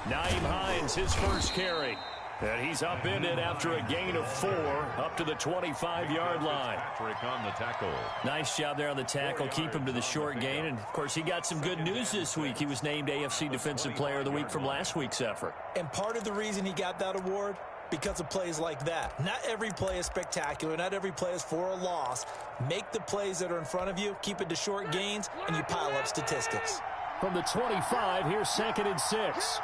Nyheim Hines, his first carry. And he's upended after a gain of 4 up to the 25-yard line. Patrick on the tackle. Nice job there on the tackle. Keep him to the short gain. And, of course, he got some good news this week. He was named AFC Defensive Player of the Week from last week's effort. And part of the reason he got that award, because of plays like that. Not every play is spectacular. Not every play is for a loss. Make the plays that are in front of you, keep it to short gains, and you pile up statistics. From the 25, here's 2nd and 6.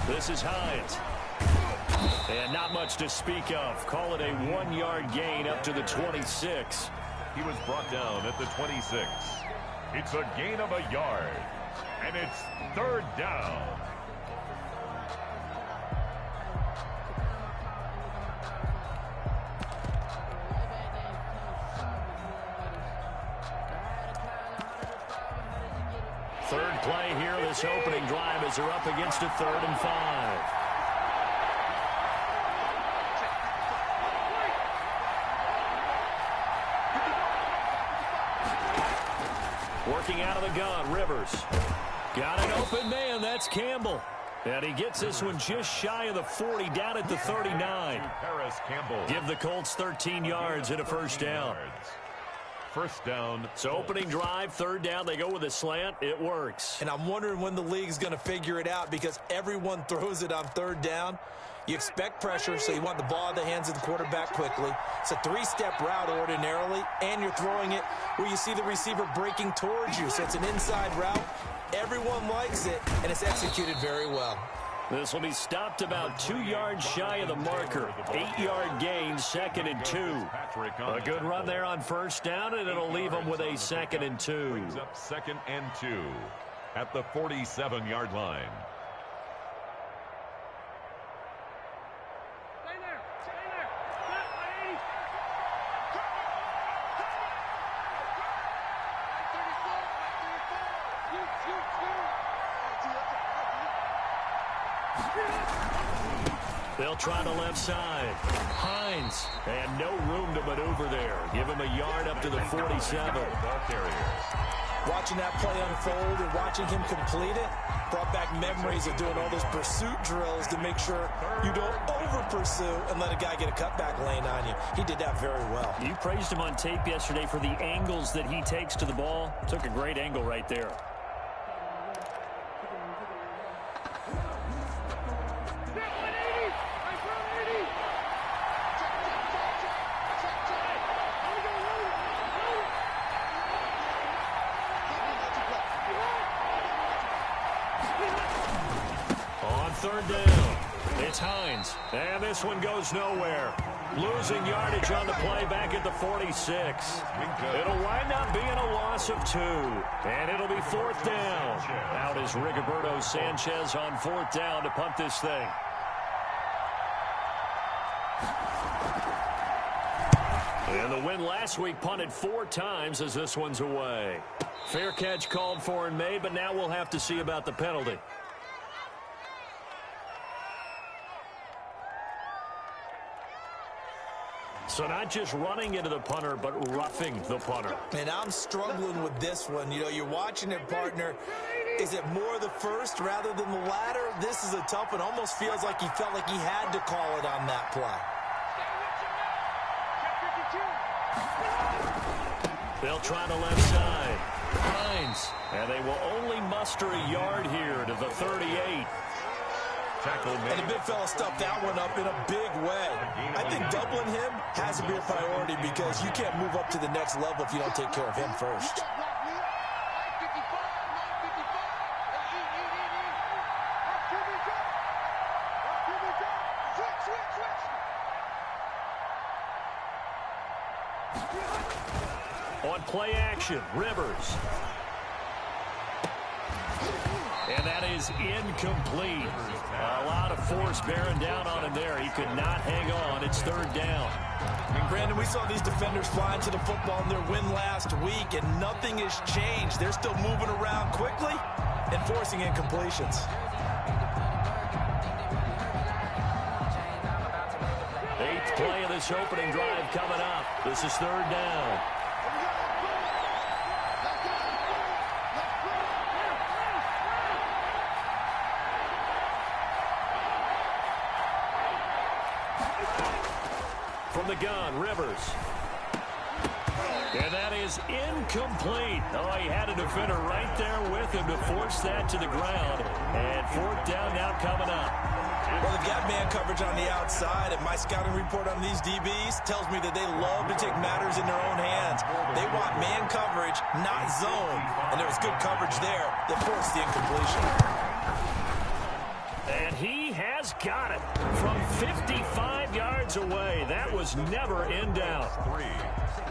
This is Hines. And not much to speak of. Call it a 1-yard gain up to the 26. He was brought down at the 26. It's a gain of a yard. And it's 3rd down. Third play here, this opening drive as they're up against a 3rd and 5. Working out of the gun, Rivers. Got an open man, that's Campbell. And he gets this one just shy of the 40, down at the 39. Harris Campbell. Give the Colts 13 yards and a first down. First down. So opening drive, 3rd down. They go with a slant. It works. And I'm wondering when the league's going to figure it out because everyone throws it on 3rd down. You expect pressure, so you want the ball in the hands of the quarterback quickly. It's a 3-step route ordinarily, and you're throwing it where you see the receiver breaking towards you. So it's an inside route. Everyone likes it, and it's executed very well. This will be stopped about 2 yards shy of the marker. 8-yard gain, 2nd and 2. A good run there on 1st down, and it'll leave them with a 2nd and 2. Brings up 2nd and 2 at the 47-yard line. They'll try the left side. Hines, and no room to maneuver there. Give him a yard up to the 47. Ball carrier. Watching that play unfold and watching him complete it brought back memories of doing all those pursuit drills to make sure you don't over-pursue and let a guy get a cutback lane on you. He did that very well. You praised him on tape yesterday for the angles that he takes to the ball. Took a great angle right there. And this one goes nowhere. Losing yardage on the play back at the 46. It'll wind up being a loss of 2. And it'll be 4th down. Out is Rigoberto Sanchez on 4th down to punt this thing. And the win last week punted 4 times as this one's away. Fair catch called for and made, but now we'll have to see about the penalty. So not just running into the punter, but roughing the punter. And I'm struggling with this one. You know, you're watching it, partner. Is it more the first rather than the latter? This is a tough one. Almost feels like he felt like he had to call it on that play. They'll try the left side. Hines. And they will only muster a yard here to the 38. And the big fella stuffed that one up in a big way. I think doubling him has to be a priority because you can't move up to the next level if you don't take care of him first. On play action, Rivers. And that is incomplete. A lot of force bearing down on him there. He could not hang on. It's 3rd down. And Brandon, we saw these defenders flying to the football in their win last week, and nothing has changed. They're still moving around quickly and forcing incompletions. Eighth play of this opening drive coming up. This is third down. From the gun, Rivers. And that is incomplete. Oh, he had a defender right there with him to force that to the ground. And fourth down now coming up. Well, they've got man coverage on the outside, and my scouting report on these DBs tells me that they love to take matters in their own hands. They want man coverage, not zone. And there was good coverage there that forced the incompletion. And he has got it from 55 yards away. That was never in doubt.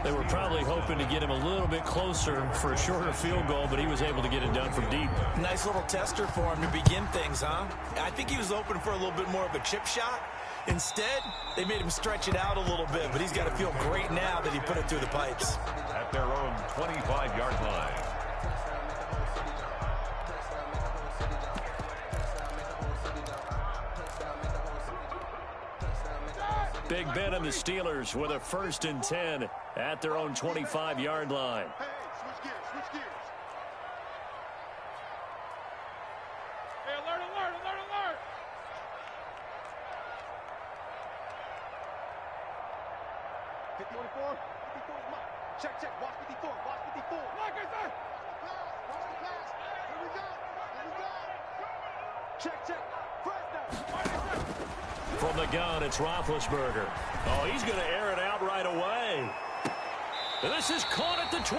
They were probably hoping to get him a little bit closer for a shorter field goal, but he was able to get it done from deep. Nice little tester for him to begin things, huh? I think he was open for a little bit more of a chip shot. Instead, they made him stretch it out a little bit, but he's got to feel great now that he put it through the pipes. At their own 25-yard line. Big Ben and the Steelers with a 1st and 10 at their own 25-yard line. Hey, switch gears. Hey, alert. Check. Watch 54. Like I said. Pass. Here we go. Check. First down. From the gun, it's Roethlisberger. Oh, he's going to air it out right away. And this is caught at the 20.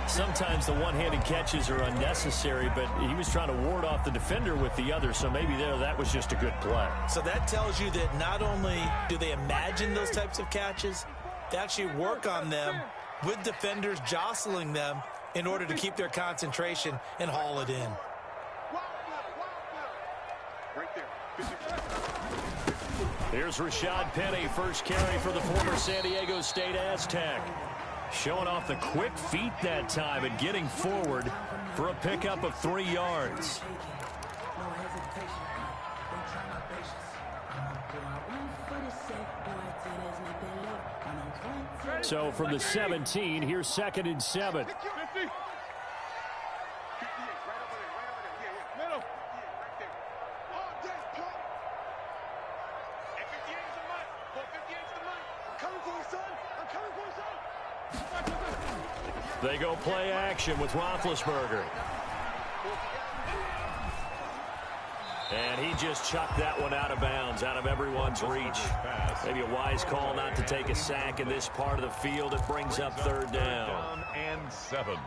Sometimes the one-handed catches are unnecessary, but he was trying to ward off the defender with the other, so maybe that was just a good play. So that tells you that not only do they imagine those types of catches, they actually work on them with defenders jostling them in order to keep their concentration and haul it in. Right there. Here's Rashad Penny, first carry for the former San Diego State Aztec. Showing off the quick feet that time and getting forward for a pickup of 3 yards. So from the 17, here's 2nd and 7. They go play action with Roethlisberger. And he just chucked that one out of bounds, out of everyone's reach. Maybe a wise call not to take a sack in this part of the field. It brings up 3rd down. And 7.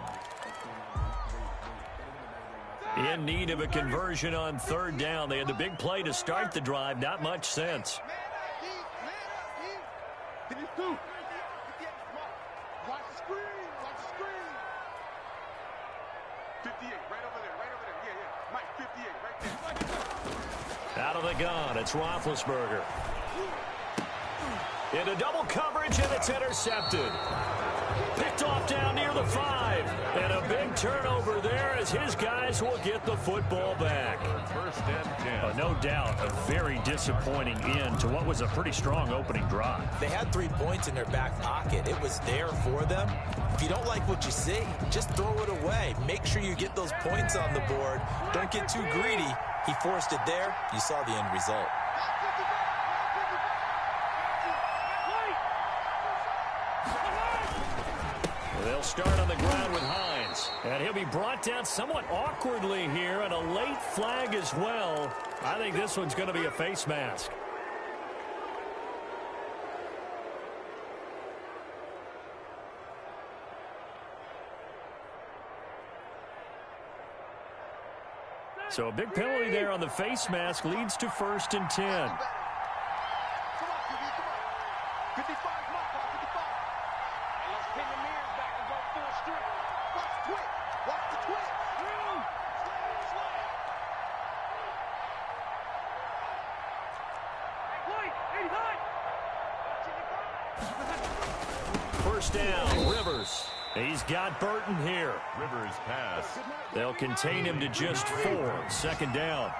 In need of a conversion on 3rd down. They had the big play to start the drive. Not much sense. Watch the screen. 58, right over there. Yeah. Mike, 58, right there. Out of the gun, it's Roethlisberger. Into double coverage, and it's intercepted. Picked off down near the 5. And a big turnover there as his guys will get the football back. 1st and 10. No doubt, a very disappointing end to what was a pretty strong opening drive. They had 3 points in their back pocket. It was there for them. If you don't like what you see, just throw it away. Make sure you get those points on the board. Don't get too greedy. He forced it there. You saw the end result. They'll start on the ground with Hines. And he'll be brought down somewhat awkwardly here, and a late flag as well. I think this one's going to be a face mask. So a big penalty there on the face mask leads to 1st and 10. Come on, 55, Mike, 55. And let's pin the mirrors back and go full strip. Watch the twist. First down, Rivers. He's got Burton here. Rivers pass. They'll contain him to just 4. 2nd down.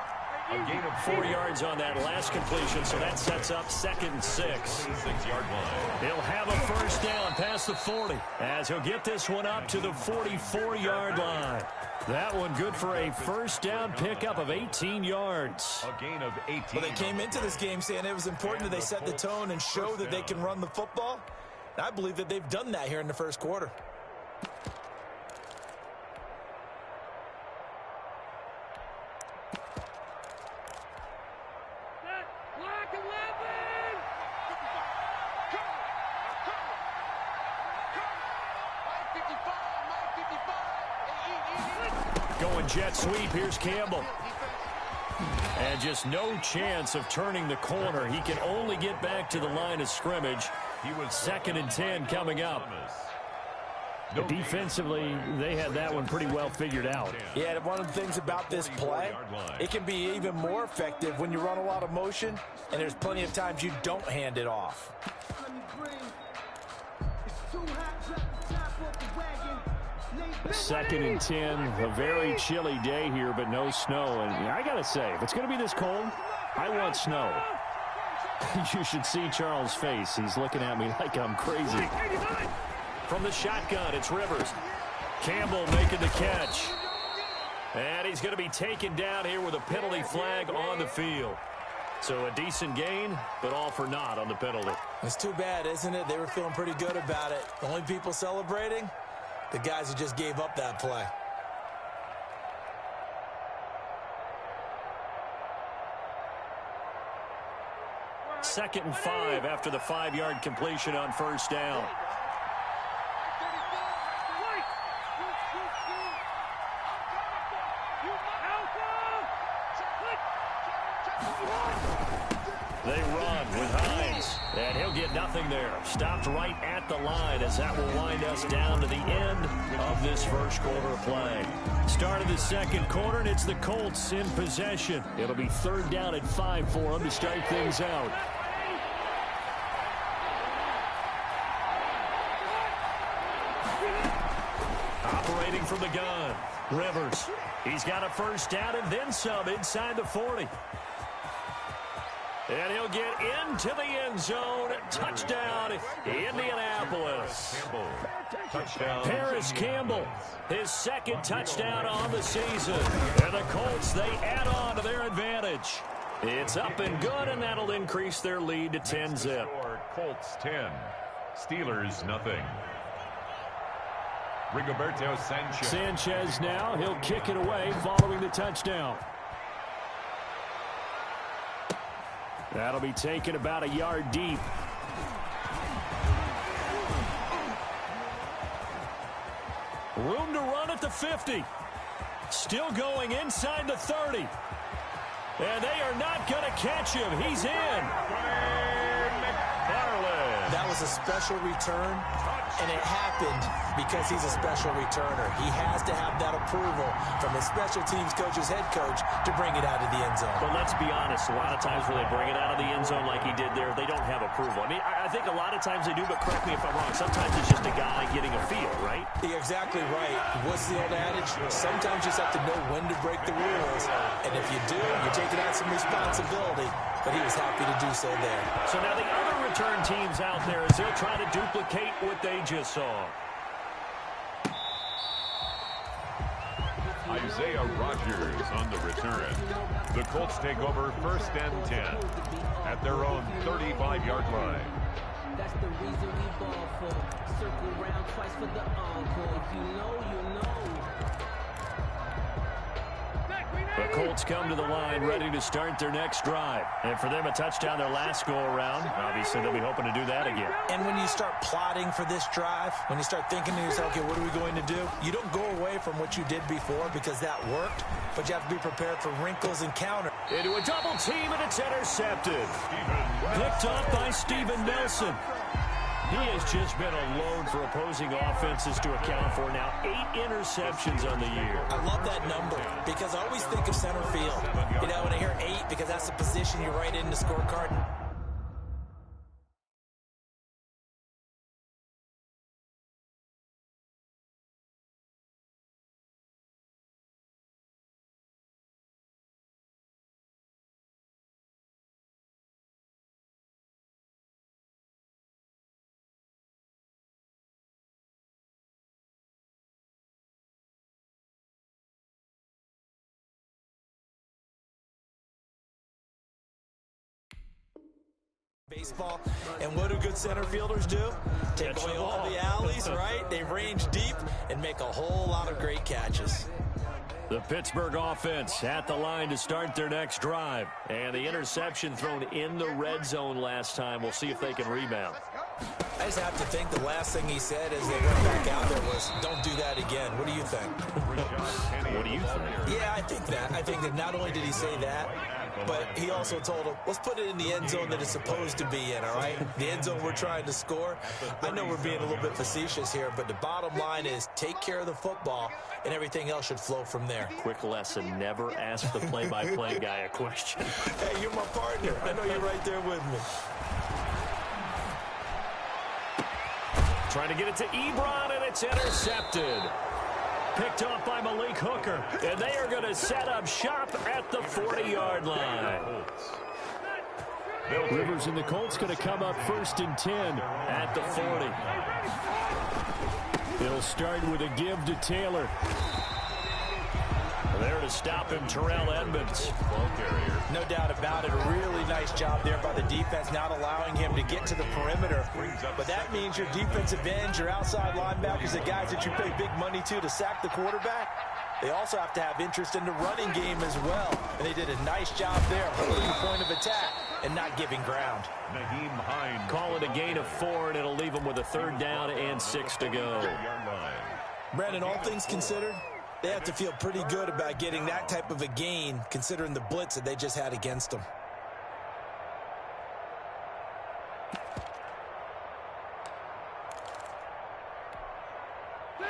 A gain of 4 yards on that last completion, so that sets up 2nd and 6. 26-yard line. He'll have a first down past the 40 as he'll get this one up to the 44-yard line. That one good for a first down pickup of 18 yards. A gain of 18. Well, they came into this game saying it was important that they set the tone and show that they can run the football. I believe that they've done that here in the first quarter. Going jet sweep. Here's Campbell. And just no chance of turning the corner. He can only get back to the line of scrimmage. He was 2nd and 10 coming up. Defensively, they had that one pretty well figured out. Yeah, one of the things about this play, it can be even more effective when you run a lot of motion, and there's plenty of times you don't hand it off. 2nd and 10, a very chilly day here, but no snow. And I got to say, if it's going to be this cold, I want snow. You should see Charles' face. He's looking at me like I'm crazy. From the shotgun, it's Rivers. Campbell making the catch. And he's going to be taken down here with a penalty flag on the field. So a decent gain, but all for naught on the penalty. It's too bad, isn't it? They were feeling pretty good about it. The only people celebrating, the guys who just gave up that play. Second and 5 after the 5-yard completion on first down. They run with Hines, and he'll get nothing there. Stopped right at the line as that will wind us down to the end of this first quarter of play. Start of the second quarter, and it's the Colts in possession. It'll be 3rd down and 5 for them to start things out. Operating from the gun, Rivers. He's got a first down and then some inside the 40. And he'll get into the end zone. Touchdown, Indianapolis. Touchdown. Paris Campbell, his 2nd touchdown on the season. And the Colts, they add on to their advantage. It's up and good, and that'll increase their lead to 10-zip. Colts 10, Steelers nothing. Rigoberto Sanchez. Sanchez now, he'll kick it away following the touchdown. That'll be taken about a yard deep. Room to run at the 50. Still going inside the 30. And they are not going to catch him. He's in. That was a special return, and it happened because he's a special returner. He has to have that approval from his special teams coach's head coach to bring it out of the end zone. But let's be honest, a lot of times when they bring it out of the end zone like he did there, they don't have approval. I mean, I think a lot of times they do, but correct me if I'm wrong. Sometimes it's just a guy getting a feel, right? You're exactly right. What's the old adage? Sometimes you just have to know when to break the rules. And if you do, you're taking on some responsibility. But he was happy to do so there. So now the other return teams out there as they'll try to duplicate what they just saw. Isaiah Rodgers on the return. The Colts take over 1st and 10 at their own 35-yard line. That's the reason we ball for. Circle round twice for the encore. If you know, you know. The Colts come to the line ready to start their next drive. And for them, a touchdown their last go-around. Obviously, they'll be hoping to do that again. And when you start plotting for this drive, when you start thinking to yourself, okay, what are we going to do? You don't go away from what you did before because that worked, but you have to be prepared for wrinkles and counter. Into a double team, and it's intercepted. Picked off by Steven Nelson. He has just been a load for opposing offenses to account for. Now 8 interceptions on the year. I love that number because I always think of center field. You know, when I hear 8, because that's the position you write in the scorecard. Baseball, and what do good center fielders do? Take away all the alleys, right? They range deep and make a whole lot of great catches. The Pittsburgh offense at the line to start their next drive. And the interception thrown in the red zone last time. We'll see if they can rebound. I just have to think the last thing he said as they went back out there was, don't do that again. What do you think? What do you think? Yeah, I think that. I think that not only did he say that, but he also told him, let's put it in the end zone that it's supposed to be in, all right? The end zone we're trying to score. I know we're being a little bit facetious here, but the bottom line is take care of the football, and everything else should flow from there. Quick lesson, never ask the play-by-play guy a question. Hey, you're my partner. I know you're right there with me. Trying to get it to Ebron, and it's intercepted. Picked off by Malik Hooker, and they are going to set up shop at the 40-yard line. Rivers and the Colts going to come up 1st and 10 At the 40. It'll start with a give to Taylor. There to stop him, Terrell Edmonds. Ball carrier. No doubt about it. A really nice job there by the defense, not allowing him to get to the perimeter. But that means your defensive ends, your outside linebackers, the guys that you pay big money to sack the quarterback, they also have to have interest in the running game as well. And they did a nice job there, holding the point of attack and not giving ground. Call it a gain of 4, and it'll leave them with a 3rd down and 6 to go. Brandon, all things considered, they have to feel pretty good about getting that type of a gain, considering the blitz that they just had against them.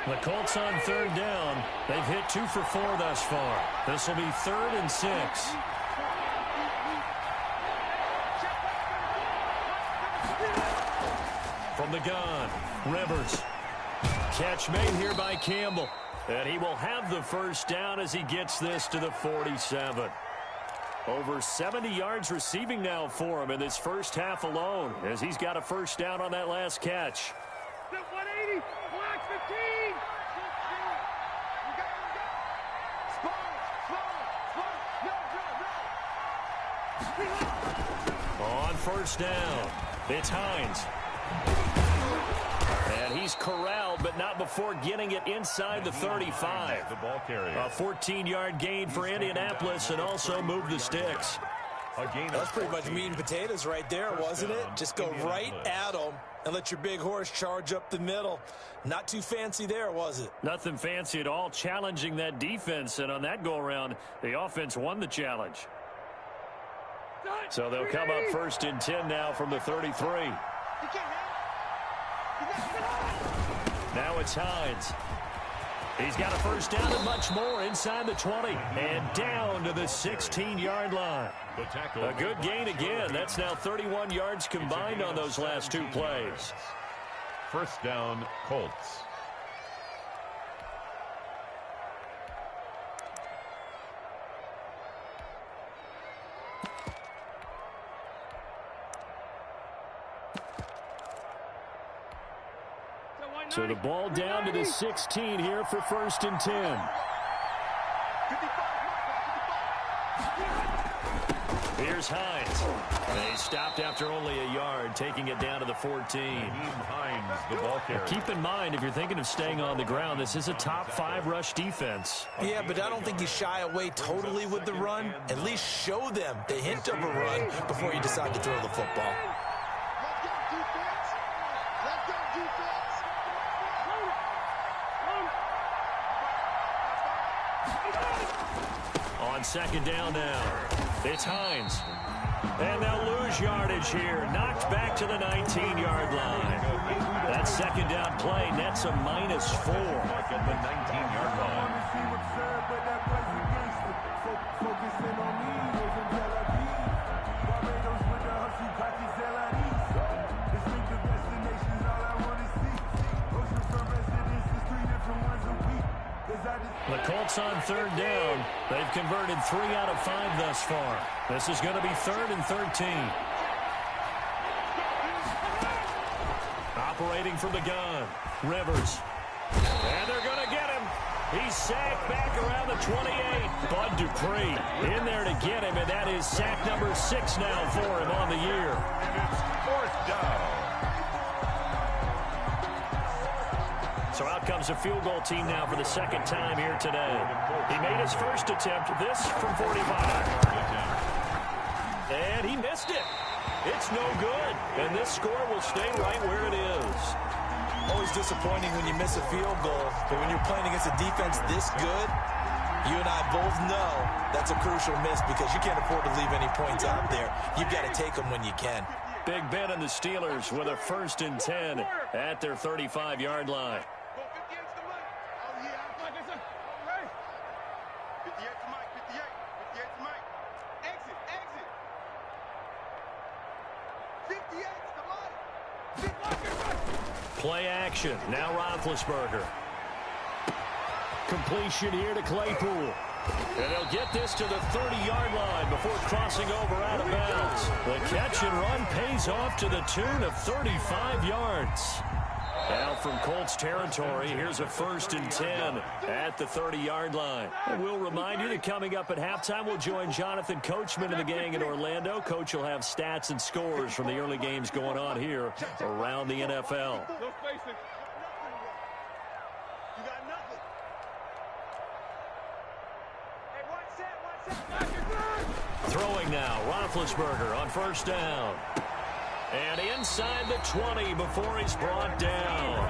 The Colts on 3rd down. They've hit 2 for 4 thus far. This will be 3rd and 6. From the gun, Rivers. Catch made here by Campbell. And he will have the 1st down as he gets this to the 47. Over 70 yards receiving now for him in this first half alone, as he's got a 1st down on that last catch. 180, black 15. On 1st down, it's Hines. And he's corralled, but not before getting it inside the 35. The ball carrier. A 14-yard gain for Indianapolis, and also move the sticks. That's pretty much meat and potatoes right there, wasn't it? Just go right at them and let your big horse charge up the middle. Not too fancy there, was it? Nothing fancy at all, challenging that defense, and on that go-around, the offense won the challenge. So they'll come up 1st and 10 now from the 33. Now it's Hines. He's got a 1st down and much more inside the 20 and down to the 16-yard line. A good gain again. That's now 31 yards combined on those last 2 plays. 1st down, Colts. So the ball down to the 16 here for 1st and 10. Here's Hines. They stopped after only a yard, taking it down to the 14. Hines, the ball carrier. Keep in mind, if you're thinking of staying on the ground, this is a top 5 rush defense. Yeah, but I don't think you shy away totally with the run. At least show them the hint of a run before you decide to throw the football. On 2nd down now, it's Hines. And they'll lose yardage here. Knocked back to the 19-yard line. That 2nd down play nets a -4. At the 19-yard line. The Colts on 3rd down. They've converted 3 out of 5 thus far. This is going to be 3rd and 13. Operating from the gun, Rivers. And they're going to get him. He's sacked back around the 28. Bud Dupree in there to get him, and that is sack number 6 now for him on the year. And it's 4th down. So out comes a field goal team now for the second time here today. He made his first attempt, this from 45. And he missed it. It's no good. And this score will stay right where it is. Always disappointing when you miss a field goal, but when you're playing against a defense this good, you and I both know that's a crucial miss because you can't afford to leave any points out there. You've got to take them when you can. Big Ben and the Steelers with a 1st and 10 at their 35-yard line. Play action. Now Roethlisberger. Completion here to Claypool. And they'll get this to the 30-yard line before crossing over out of bounds. The catch and run pays off to the tune of 35 yards. Now from Colts territory, here's a 1st and 10 at the 30-yard line. And we'll remind you that coming up at halftime, we'll join Jonathan Coachman and the gang in Orlando. Coach will have stats and scores from the early games going on here around the NFL. Throwing now, Roethlisberger on 1st down. And inside the 20 before he's brought down.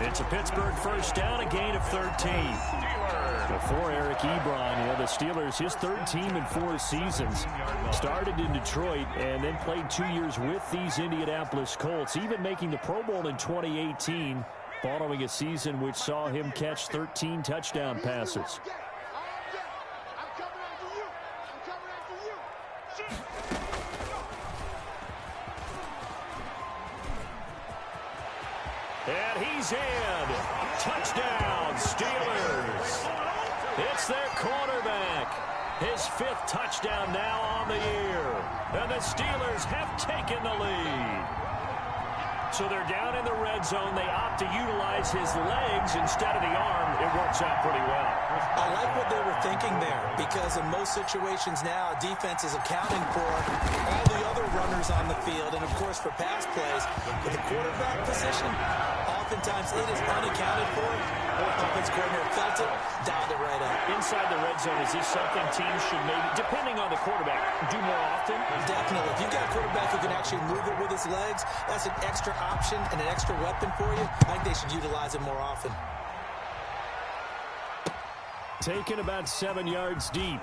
It's a Pittsburgh 1st down, a gain of 13. Before Eric Ebron, the Steelers, his 3rd team in 4 seasons. Started in Detroit and then played 2 years with these Indianapolis Colts, even making the Pro Bowl in 2018, following a season which saw him catch 13 touchdown passes. And he's in. Touchdown, Steelers. It's their quarterback. His 5th touchdown now on the year. And the Steelers have taken the lead. So they're down in the red zone. They opt to utilize his legs instead of the arm. It works out pretty well. I like what they were thinking there because in most situations now, defense is accounting for all the other runners on the field and, of course, for pass plays. But the quarterback position, oftentimes it is unaccounted for. Offense coordinator felt it, dialed it right up. Inside the red zone, is this something teams should maybe, depending on the quarterback, do more often? Definitely. If you've got a quarterback who can actually move it with his legs, that's an extra option and an extra weapon for you. I think they should utilize it more often. Taken about 7 yards deep.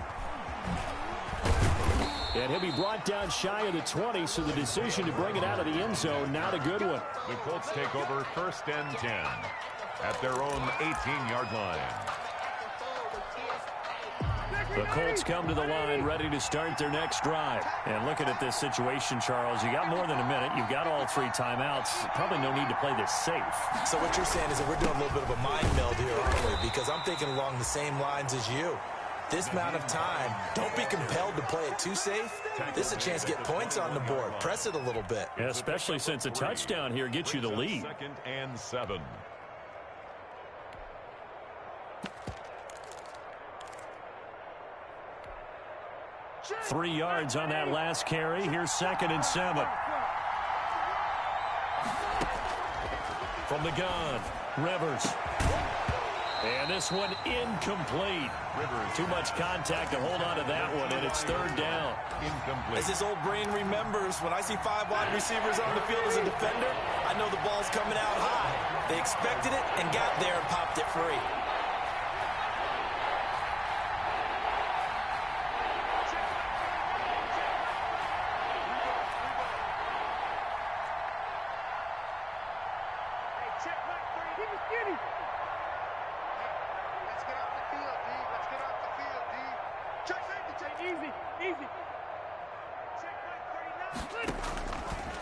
And he'll be brought down shy of the 20, so the decision to bring it out of the end zone, not a good one. The Colts take over 1st and 10 at their own 18-yard line. The Colts come to the line ready to start their next drive. And looking at this situation, Charles, you got more than a minute. You've got all 3 timeouts. Probably no need to play this safe. So what you're saying is that we're doing a little bit of a mind meld here, aren't we? Because I'm thinking along the same lines as you. This amount of time, don't be compelled to play it too safe. This is a chance to get points on the board. Press it a little bit. Yeah, especially since a touchdown here gets you the lead. 2nd and 7. Three yards on that last carry. Here's 2nd and 7. From the gun, Rivers. And this one incomplete. Rivers. Too much contact to hold on to that one, and it's 3rd down. Incomplete. As his old brain remembers, when I see 5 wide receivers on the field as a defender, I know the ball's coming out high. They expected it and got there and popped it free.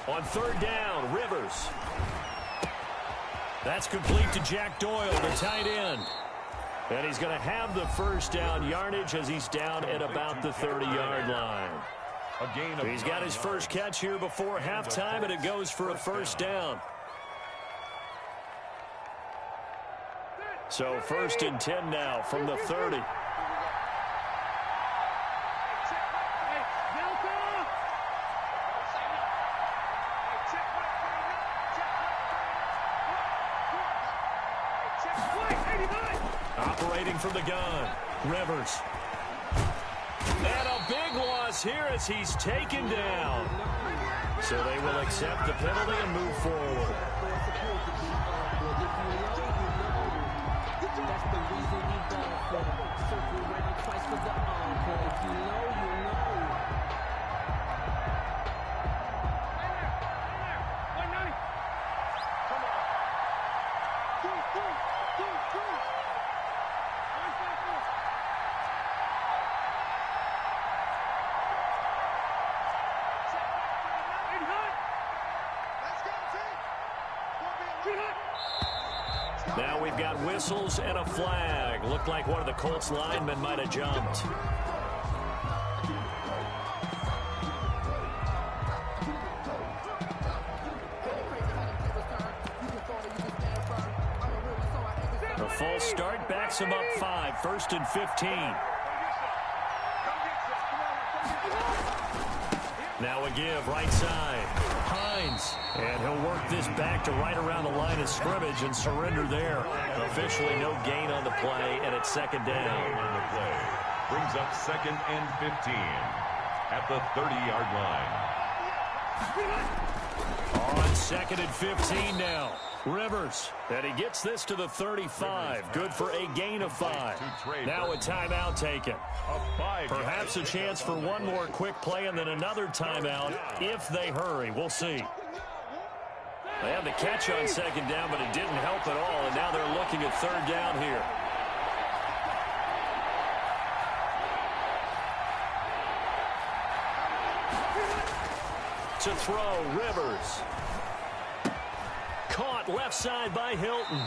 On 3rd down, Rivers. That's complete to Jack Doyle, the tight end. And he's going to have the 1st down yardage as he's down at about the 30-yard line. He's got his first catch here before halftime, and it goes for a 1st down. So 1st and 10 now from the 30. from the gun. Rivers. And a big loss here as he's taken down. So they will accept the penalty and move forward. That's the reason we ball for. Circle around twice for the encore. If you know, you know. Come on. Two. Now we've got whistles and a flag. Looked like one of the Colts linemen might have jumped. A false start backs him up 5, 1st and 15. Now a give, right side. Hines. And he'll work this back to right around the line of scrimmage and surrender there. Officially no gain on the play, and it's second down. On the play. Brings up 2nd and 15 at the 30-yard line. On 2nd and 15 now. Rivers. And he gets this to the 35. Good for a gain of 5. Now a timeout taken. Perhaps a chance for one more quick play and then another timeout if they hurry. We'll see. They had the catch on 2nd down, but it didn't help at all, and now they're looking at 3rd down here. To throw, Rivers. Caught left side by Hilton.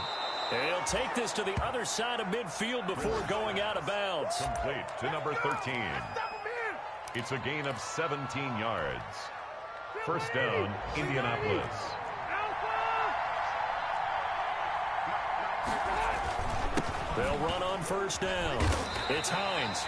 And he'll take this to the other side of midfield before going out of bounds. Complete to number 13. It's a gain of 17 yards. 1st down, Indianapolis. They'll run on 1st down. It's Hines.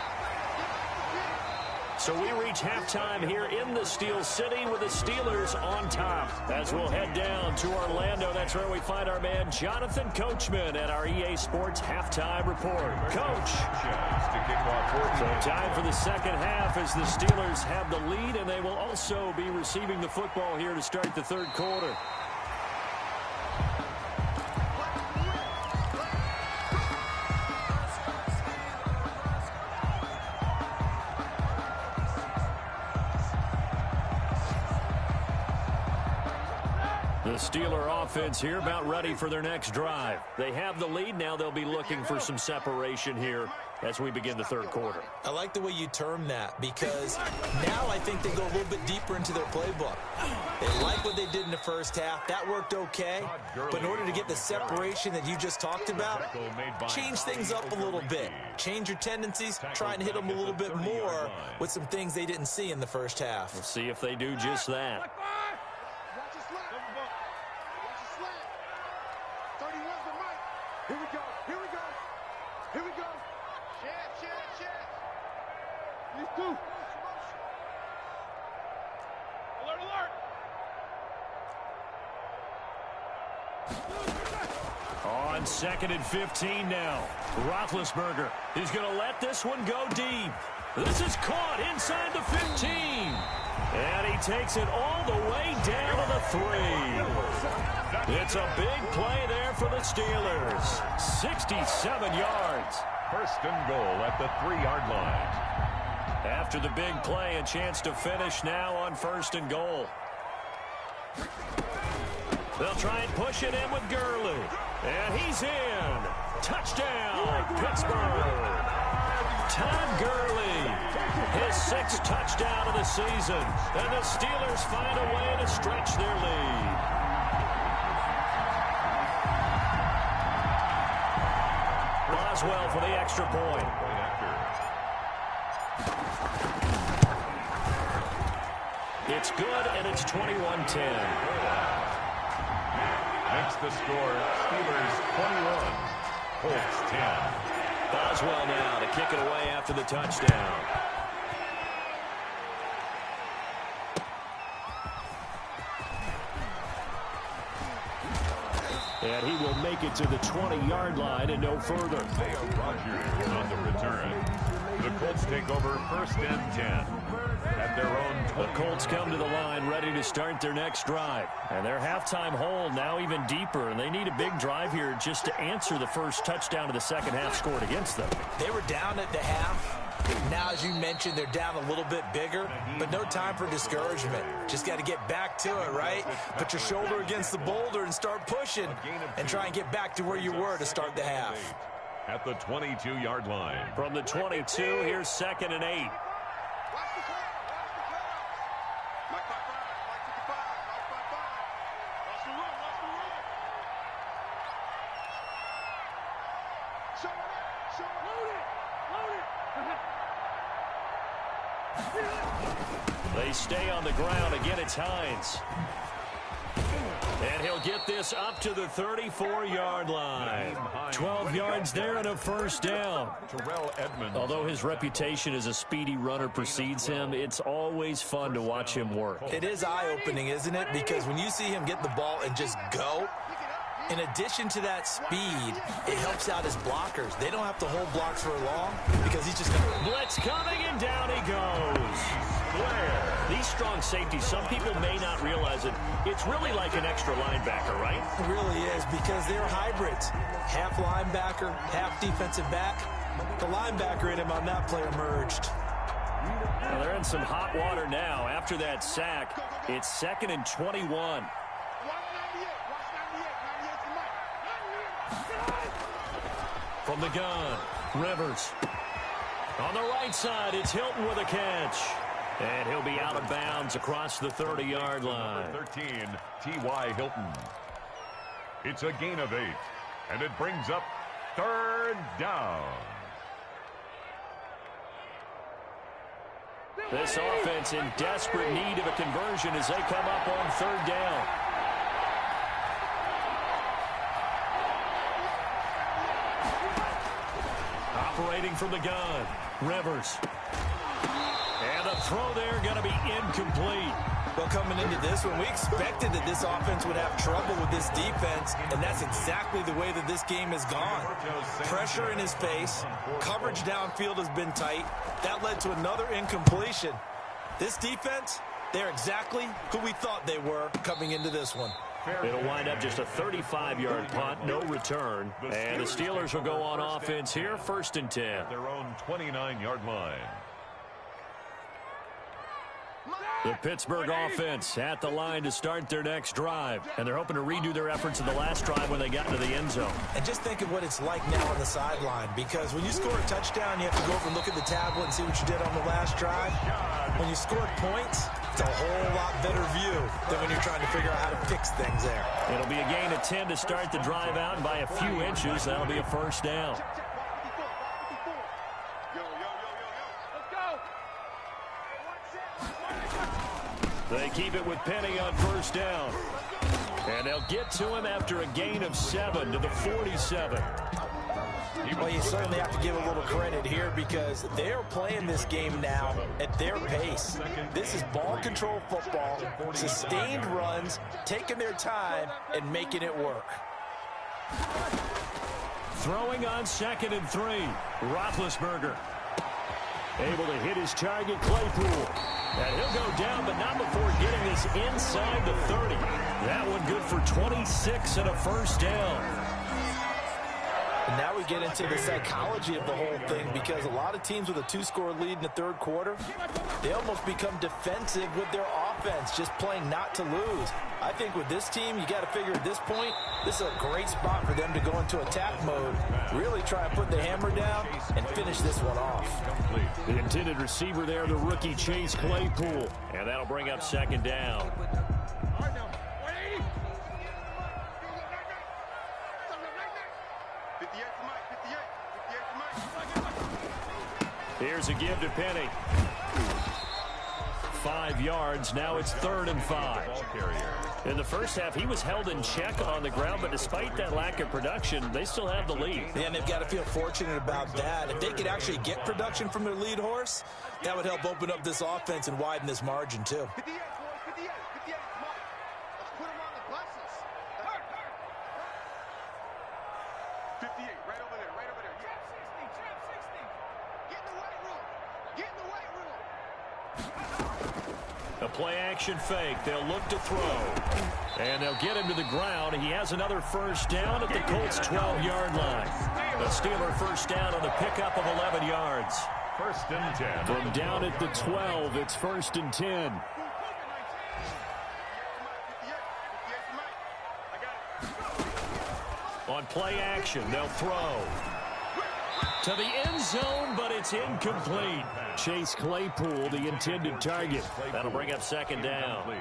So we reach halftime here in the Steel City with the Steelers on top. As we'll head down to Orlando, that's where we find our man Jonathan Coachman at our EA Sports Halftime Report. Coach. So time for the second half as the Steelers have the lead, and they will also be receiving the football here to start the 3rd quarter. The Steeler offense here about ready for their next drive. They have the lead. Now they'll be looking for some separation here as we begin the 3rd quarter. I like the way you term that because now I think they go a little bit deeper into their playbook. They like what they did in the 1st half. That worked okay. But in order to get the separation that you just talked about, change things up a little bit. Change your tendencies. Try and hit them a little bit more with some things they didn't see in the 1st half. We'll see if they do just that. Here we go. Check. These two. Alert. On 2nd and 15 now. Roethlisberger is going to let this one go deep. This is caught inside the 15. And he takes it all the way down to the 3. It's a big play there for the Steelers. 67 yards. 1st and goal at the 3-yard line. After the big play, a chance to finish now on 1st and goal. They'll try and push it in with Gurley. And he's in. Touchdown, Pittsburgh. Todd Gurley, his 6th touchdown of the season. And the Steelers find a way to stretch their lead. Boswell for the extra point. It's good, and it's 21-10. Makes the score Steelers 21, Colts 10. Boswell now to kick it away after the touchdown. And he will make it to the 20-yard line and no further. Rodgers on the return. The Colts take over 1st and 10 at their own 20. The Colts come to the line ready to start their next drive. And their halftime hole now even deeper. And they need a big drive here just to answer the first touchdown of the second half scored against them. They were down at the half. Now, as you mentioned, they're down a little bit bigger, but no time for discouragement. Just got to get back to it, right? Put your shoulder against the boulder and start pushing and try and get back to where you were to start the half. At the 22-yard line. From the 22, here's 2nd and 8. They stay on the ground. Again, it's Hines. And he'll get this up to the 34-yard line. 12 yards there and a first down. Terrell Edmonds. Although his reputation as a speedy runner precedes him, it's always fun to watch him work. It is eye-opening, isn't it? Because when you see him get the ball and just go, in addition to that speed, it helps out his blockers. They don't have to hold blocks for long because he's just going to... Blitz coming, and down he goes. Blair. These strong safeties, some people may not realize it. It's really like an extra linebacker, right? It really is, because they're hybrids. Half linebacker, half defensive back. The linebacker in him on that play emerged. Well, they're in some hot water now. After that sack, it's 2nd and 21. From the gun, Rivers. On the right side, it's Hilton with a catch. And he'll be out of bounds across the 30-yard line. 13, T.Y. Hilton. It's a gain of 8, and it brings up 3rd down. This offense in desperate need of a conversion as they come up on 3rd down. Operating from the gun, Rivers. And the throw there going to be incomplete. Well, coming into this one, we expected that this offense would have trouble with this defense, and that's exactly the way that this game has gone. Pressure in his face, coverage downfield has been tight. That led to another incompletion. This defense, they're exactly who we thought they were coming into this one. It'll wind up just a 35-yard punt, no return. And the Steelers will go on offense here, 1st and 10. At their own 29-yard line. The Pittsburgh offense at the line to start their next drive. And they're hoping to redo their efforts in the last drive when they got into the end zone. And just think of what it's like now on the sideline, because when you score a touchdown, you have to go over and look at the tablet and see what you did on the last drive. When you scored points, it's a whole lot better view than when you're trying to figure out how to fix things there. It'll be a gain of 10 to start the drive out, and by a few inches, that'll be a first down. They keep it with Penny on 1st down. And they'll get to him after a gain of 7 to the 47. Well, you certainly have to give a little credit here because they're playing this game now at their pace. This is ball control football, sustained runs, taking their time, and making it work. Throwing on 2nd and 3, Roethlisberger. Able to hit his target, Claypool. And he'll go down, but not before getting this inside the 30. That one good for 26 and a first down. And now we get into the psychology of the whole thing, because a lot of teams with a 2-score lead in the 3rd quarter, they almost become defensive with their offense, just playing not to lose. I think with this team, you got to figure at this point, this is a great spot for them to go into attack mode, really try and put the hammer down and finish this one off. The intended receiver there, the rookie Chase Claypool. And that'll bring up 2nd down. Here's a give to Penny. 5 yards. Now it's 3rd and 5. In the first half, he was held in check on the ground, but despite that lack of production, they still have the lead. Yeah, and they've got to feel fortunate about that. If they could actually get production from their lead horse, that would help open up this offense and widen this margin, too. A play-action fake. They'll look to throw. And they'll get him to the ground. He has another first down at the Colts' 12-yard line. The Steeler first down on the pickup of 11 yards. First and 10. From down at the 12, it's first and 10. On play action, they'll throw to the end zone, but it's incomplete. Chase Claypool, the intended target. That'll bring up second down.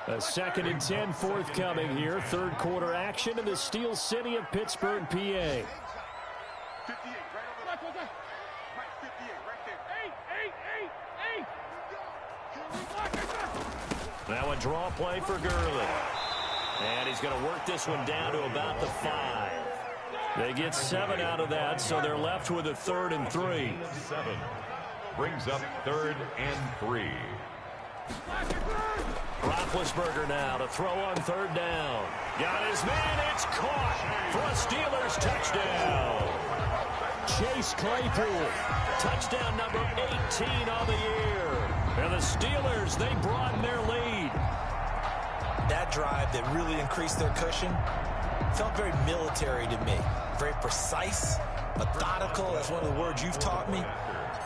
A second and 10 forthcoming here. Third quarter action in the Steel City of Pittsburgh, PA. 58, right over there. Mike, 58, right there. Now a draw play for Gurley. And he's going to work this one down to about the 5. They get 7 out of that, so they're left with a 3rd and 3. 7 brings up 3rd and 3. Roethlisberger now to throw on 3rd down. Got his man. It's caught for a Steelers touchdown. Chase Claypool. Touchdown number 18 on the year. And the Steelers, they broaden their lead. That drive that really increased their cushion felt very military to me. Very precise, methodical. That's one of the words you've taught me.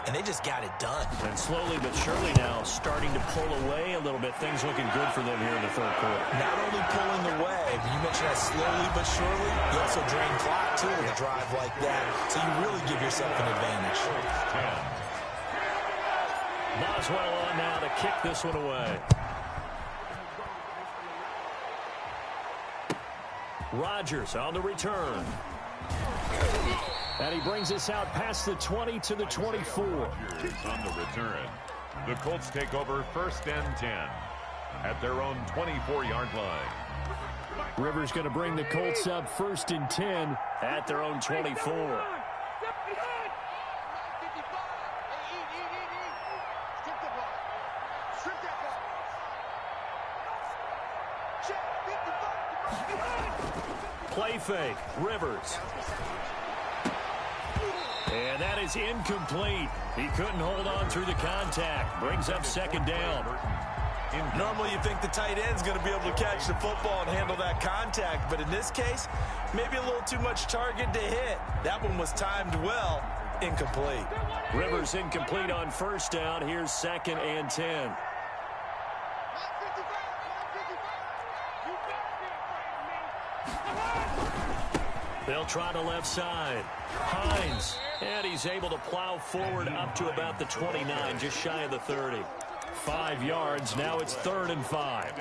And they just got it done. And slowly but surely now starting to pull away a little bit. Things looking good for them here in the third quarter. Not only pulling away, but you mentioned that slowly but surely. You also drain clock, too, with a drive like that. So you really give yourself an advantage. Boswell on now to kick this one away. Rodgers on the return. And he brings us out past the 20 to the 24. Rodgers on the return. The Colts take over first and 10 at their own 24-yard line. Rivers going to bring the Colts up first and 10 at their own 24. Play fake, Rivers. And that is incomplete. He couldn't hold on through the contact. Brings up second down. Normally you think the tight end's going to be able to catch the football and handle that contact, but in this case, maybe a little too much target to hit. That one was timed well. Incomplete. Rivers incomplete on first down. Here's second and 10. They'll try the left side. Hines. And he's able to plow forward up to about the 29, just shy of the 30. 5 yards. Now it's 3rd and 5.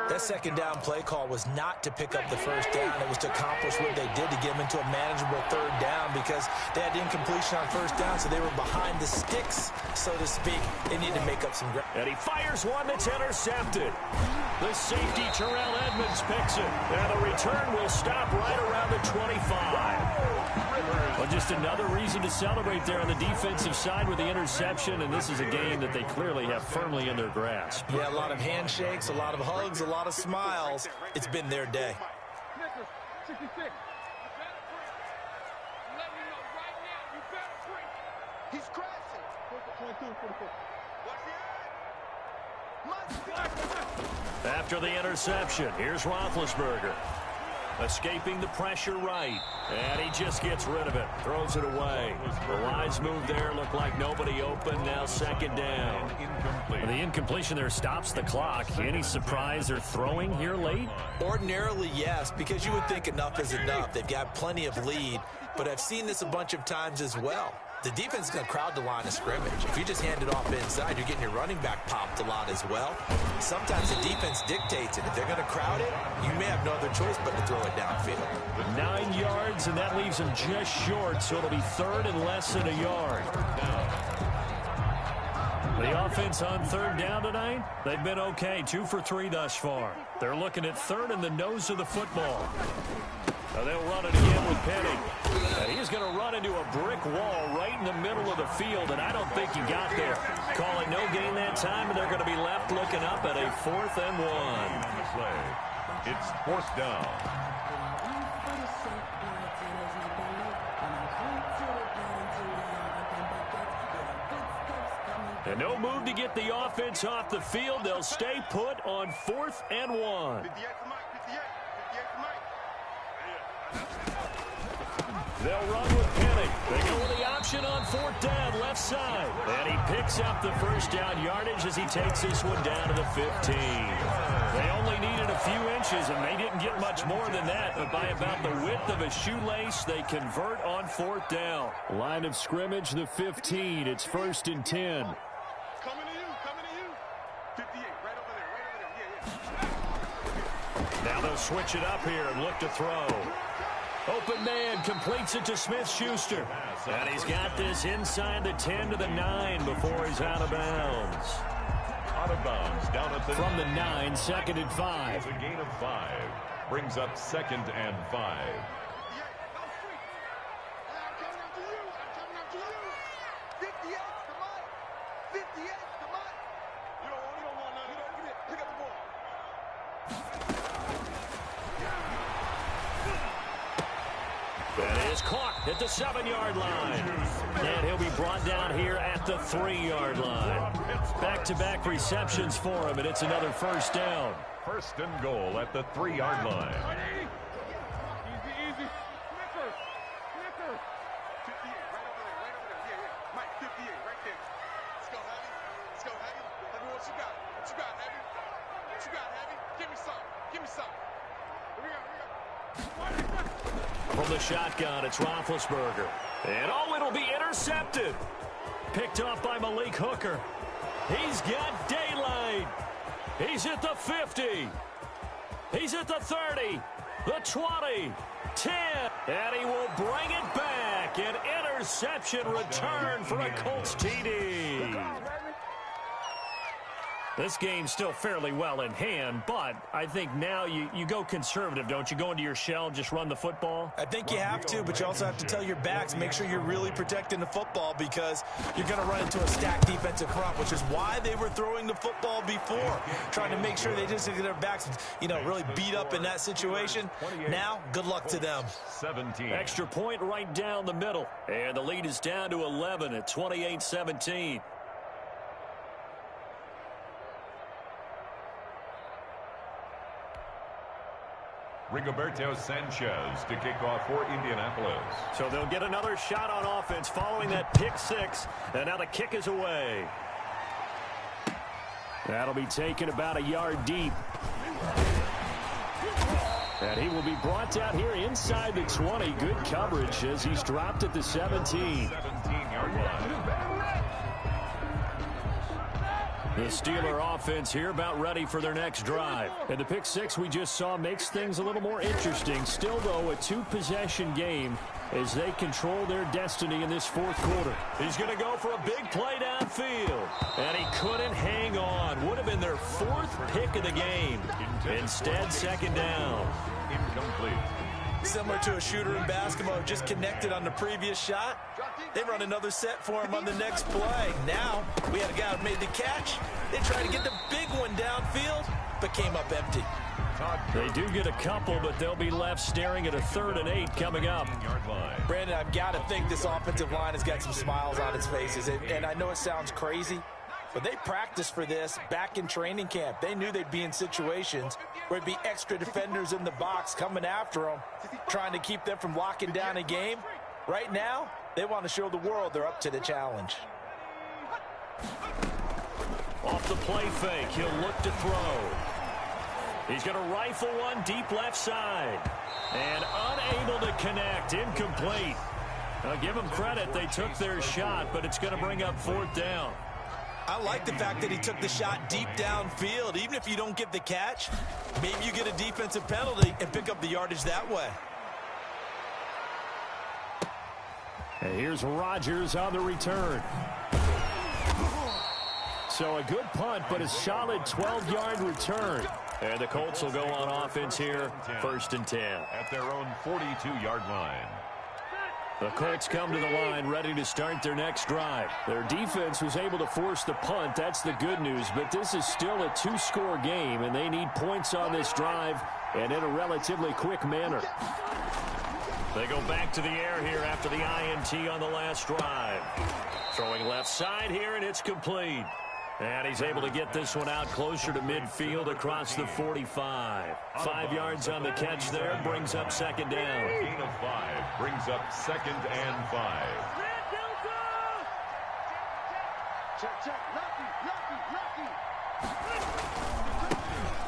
That second down play call was not to pick up the first down. It was to accomplish what they did to get them into a manageable 3rd down because they had incompletion on first down, so they were behind the sticks, so to speak. They need to make up some ground. And he fires one that's intercepted. The safety, Terrell Edmonds, picks it. And the return will stop right around the 25. Well, just another reason to celebrate there on the defensive side with the interception, and this is a game that they clearly have firmly in their grasp. Yeah, a lot of handshakes, a lot of hugs, a lot of smiles. It's been their day. He's crashing. After the interception, here's Roethlisberger. Escaping the pressure right. And he just gets rid of it. Throws it away. The wise move there. Looked like nobody open. Now second down. Incomplete. The incompletion there stops the clock. Any surprise they're throwing here late? Ordinarily, yes, because you would think enough is enough. They've got plenty of lead, but I've seen this a bunch of times as well. The defense is going to crowd the line of scrimmage. If you just hand it off inside, you're getting your running back popped a lot as well. Sometimes the defense dictates it. If they're going to crowd it, you may have no other choice but to throw it downfield. 9 yards, and that leaves them just short, so it'll be 3rd and less than a yard. The offense on 3rd down tonight, they've been okay. 2 for 3 thus far. They're looking at 3rd in the nose of the football. Now they'll run it again with Penny. And he's going to run into a brick wall right in the middle of the field, and I don't think he got there. Call it no gain that time, and they're going to be left looking up at a 4th and 1. It's 4th down. And no move to get the offense off the field. They'll stay put on 4th and 1. 58 to Mike. 58 to Mike. They'll run with Penny. They go with the option on 4th down, left side. And he picks up the first down yardage as he takes this one down to the 15. They only needed a few inches, and they didn't get much more than that. But by about the width of a shoelace, they convert on 4th down. Line of scrimmage, the 15. It's 1st and 10. Coming to you. 58, right over there. Yeah. Now they'll switch it up here and look to throw. Open man completes it to Smith-Schuster. And he's got this inside the 10 to the 9 before he's out of bounds. Out of bounds, down at the From the 9, 2nd and 5. It's a gain of 5. Brings up 2nd and 5. That is caught at the 7-yard line. And he'll be brought down here at the 3-yard line. Back-to-back receptions for him, and it's another first down. 1st and goal at the 3-yard line. Easy. Snicker. 58, right over there. Yeah. Mike, 58, right there. Let's go, Heavy. Heavy, what you got? Heavy? Give me some. Here we go. From the shotgun, it's Roethlisberger. And it'll be intercepted. Picked off by Malik Hooker. He's got daylight. He's at the 50. He's at the 30, the 20, 10. And he will bring it back. An interception return for a Colts TD. This game's still fairly well in hand, but I think now you go conservative, don't you? Go into your shell, just run the football? I think you have to, but you also have to tell your backs, make sure you're really protecting the football because you're going to run into a stacked defensive front, which is why they were throwing the football before, trying to make sure they just get their backs, really beat up in that situation. Now, good luck to them. 17. Extra point right down the middle, and the lead is down to 11 at 28-17. Rigoberto Sanchez to kick off for Indianapolis. So they'll get another shot on offense following that pick 6, and now the kick is away. That'll be taken about a yard deep. And he will be brought down here inside the 20. Good coverage as he's dropped at the 17. 17-yard line. The Steeler offense here about ready for their next drive. And the pick 6 we just saw makes things a little more interesting. Still, though, a 2-possession game as they control their destiny in this 4th quarter. He's going to go for a big play downfield. And he couldn't hang on. Would have been their 4th pick of the game. Instead, 2nd down. Incomplete. Similar to a shooter in basketball, just connected on the previous shot. They run another set for him on the next play. Now, we had a guy who made the catch. They tried to get the big one downfield, but came up empty. They do get a couple, but they'll be left staring at a 3rd and 8 coming up. Brandon, I've got to think this offensive line has got some smiles on its faces. And I know it sounds crazy, but they practiced for this back in training camp. They knew they'd be in situations where it'd be extra defenders in the box coming after them, trying to keep them from locking down a game. Right now, they want to show the world they're up to the challenge. Off the play fake, he'll look to throw. He's going to rifle one deep left side. And unable to connect, incomplete. I'll give them credit, they took their shot, but it's going to bring up 4th down. I like the fact that he took the shot deep downfield. Even if you don't get the catch, maybe you get a defensive penalty and pick up the yardage that way. And here's Rodgers on the return. So a good punt, but a solid 12-yard return. And the Colts will go on offense here, 1st and 10. At their own 42-yard line. The Colts come to the line ready to start their next drive. Their defense was able to force the punt. That's the good news. But this is still a 2-score game, and they need points on this drive and in a relatively quick manner. They go back to the air here after the INT on the last drive. Throwing left side here, and it's complete. And he's able to get this one out closer to midfield across the 45. 5 yards on the catch there, brings up second down. Gain of 5 brings up 2nd and 5.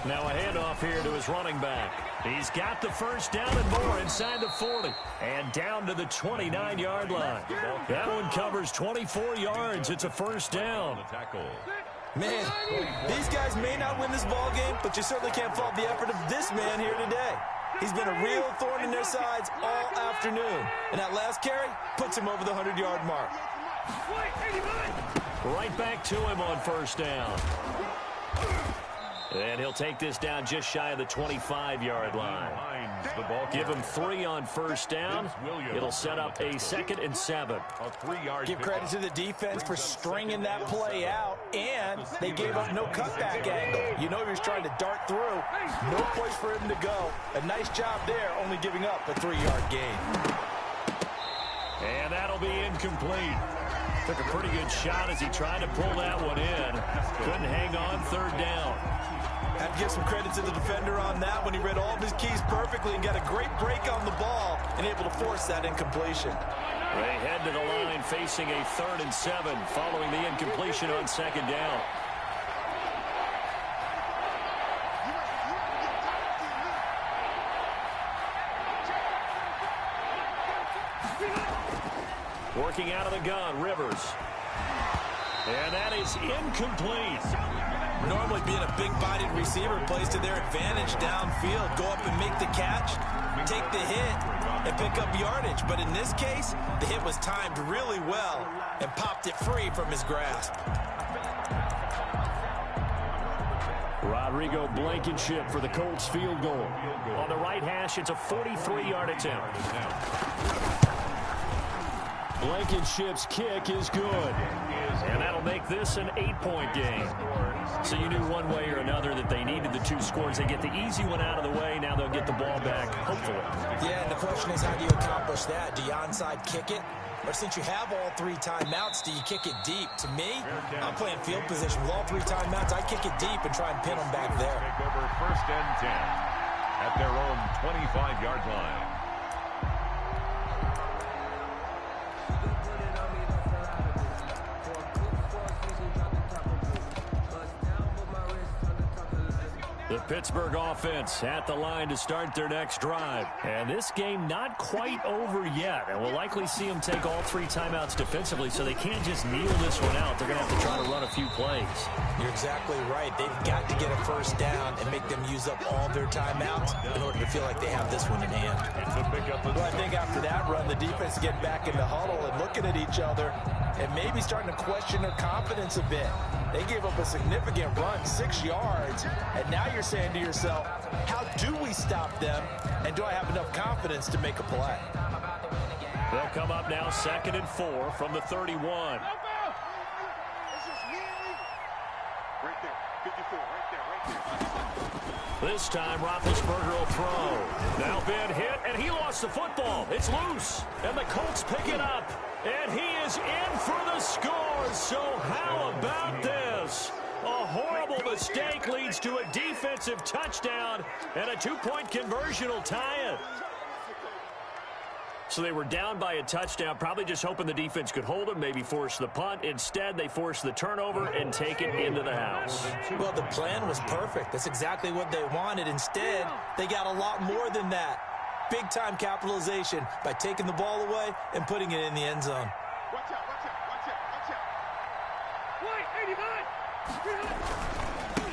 Now a handoff here to his running back. He's got the first down and more inside the 40. And down to the 29-yard line. That one covers 24 yards. It's a first down. Man, these guys may not win this ball game, but you certainly can't fault the effort of this man here today. He's been a real thorn in their sides all afternoon. And that last carry puts him over the 100-yard mark. Right back to him on first down. And he'll take this down just shy of the 25-yard line. Give him 3 on first down. It'll set up a 2nd and 7. Give credit to the defense for stringing that play out, and they gave up no cutback angle. You know he was trying to dart through. No place for him to go. A nice job there, only giving up a 3-yard gain. And that'll be incomplete. Took a pretty good shot as he tried to pull that one in. Couldn't hang on, third down. Have to give some credit to the defender on that when he read all of his keys perfectly and got a great break on the ball and able to force that incompletion. They head to the line facing a 3rd and 7 following the incompletion on second down. Working out of the gun, Rivers. And that is incomplete. Normally being a big-bodied receiver plays to their advantage downfield. Go up and make the catch, take the hit, and pick up yardage. But in this case, the hit was timed really well and popped it free from his grasp. Rodrigo Blankenship for the Colts field goal. On the right hash, it's a 43-yard attempt. Blankenship's kick is good. And that'll make this an 8-point game. So you knew one way or another that they needed the 2 scores. They get the easy one out of the way. Now they'll get the ball back, hopefully. Yeah, and the question is, how do you accomplish that? Do you onside kick it? Or since you have all 3 timeouts, do you kick it deep? To me, I'm playing field position with all 3 timeouts. I kick it deep and try and pin them back there. Take over 1st and 10 at their own 25-yard line. The Pittsburgh offense at the line to start their next drive. And this game not quite over yet. And we'll likely see them take all 3 timeouts defensively, so they can't just kneel this one out. They're going to have to try to run a few plays. You're exactly right. They've got to get a first down and make them use up all their timeouts in order to feel like they have this one in hand. Well, I think after that run, the defense get back in the huddle and looking at each other and maybe starting to question their confidence a bit. They gave up a significant run, 6 yards, and now you're saying to yourself, how do we stop them, and do I have enough confidence to make a play? They'll come up now 2nd and 4 from the 31. Right there, 54, right there. This time, Roethlisberger will throw. Now Ben hit, and he lost the football. It's loose, and the Colts pick it up. And he is in for the score. So how about this? A horrible mistake leads to a defensive touchdown, and a 2-point conversion will tie it. So they were down by a touchdown, probably just hoping the defense could hold them, maybe force the punt. Instead, they force the turnover and take it into the house. Well, the plan was perfect. That's exactly what they wanted. Instead, they got a lot more than that. Big-time capitalization by taking the ball away and putting it in the end zone. Watch out, watch out, watch out, watch out.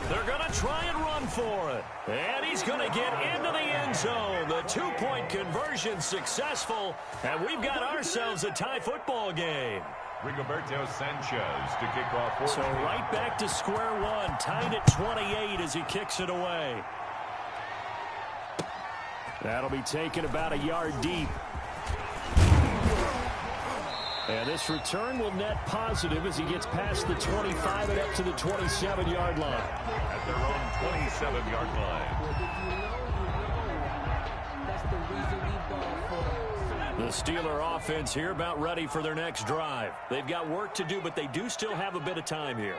They're going to try and run for it. And he's going to get into the end zone. The 2-point conversion successful. And we've got ourselves a tie football game. Rigoberto Sanchez to kick off. So right back to square one. Tied at 28 as he kicks it away. That'll be taken about a yard deep. And this return will net positive as he gets past the 25 and up to the 27-yard line. At their own 27-yard line. That's the reason we ball for. The Steeler offense here about ready for their next drive. They've got work to do, but they do still have a bit of time here.